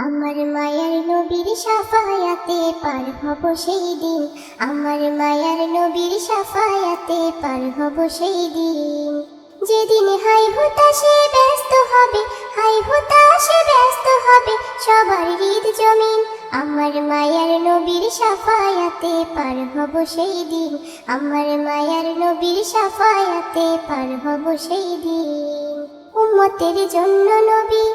আমার মায়ার নবীর শাফায়াতে পার হব সেই দিন। আমার মায়ার নবীর শাফায়াতে পার হব সেই দিন। যেদিন হাই হুতাশে ব্যস্ত হবে, হাই হুতাশে ব্যস্ত হবে সবার হৃদ জমিন। আমার মায়ার নবীর শাফায়াতে পার হব সেই দিন। আমার মায়ার নবীর শাফায়াতে পার হব সেই দিন। উম্মতের জন্য নবী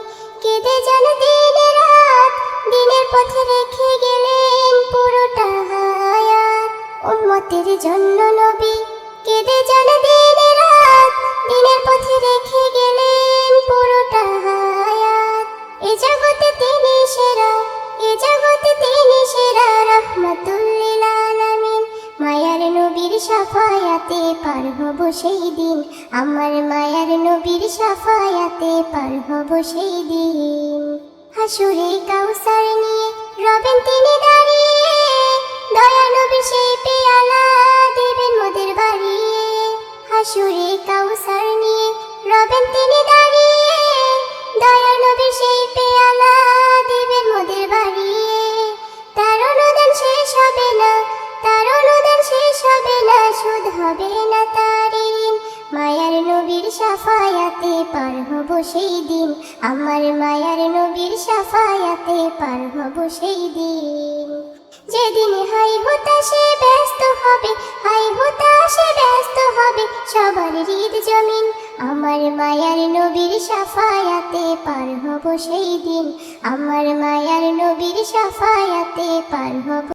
কেঁদে যেন দিন রাত, দিনের পথে রেখে গেলেন পুরোটা হায়াত। উম্মতের জন্য নবী কেঁদে যেন দিন রাত, দিনের পথে রেখে গেলেন পুরোটা হায়াত। এ জগতে তিনি সেরা, এ জগতে তিনি সেরা, রাহমাতুল লিল আলামিন। মায়ার নবীর শাফায়াতে পার হব সেই দিন। আমার মায়ার নবীর শাফায়াতে পার হব সেই দিন। হাসুরে কাউসার নিয়ে রবেন তিনি দাঁড়িয়ে, দয়া নবী সেই পেয়ালা দেবেন মোদের বাড়িয়ে। হাসুরে কাউসার নিয়ে রবেন তিনি দাঁড়িয়ে, দয়া নবী সেই পেয়ালা দেবেন মোদের বাড়িয়ে। তার অনুদান শেষ হবে না, তার অনুদান শেষ হবে না, সুদ হবে না তার ঋণ। মায়ার নবীর শাফায়াতে পার হব সেই দিন। আমার মায়ার নবীর শাফায়াতে পার হব সেই দিন। যেদিন হাই হুতাশে ব্যস্ত হবে, হাই হুতাশে ব্যস্ত হবে সবার হৃদ জমিন। আমার মায়ার নবীর শাফায়াতে পার হব সেই দিন। আমার মায়ার নবীর শাফায়াতে পার হব।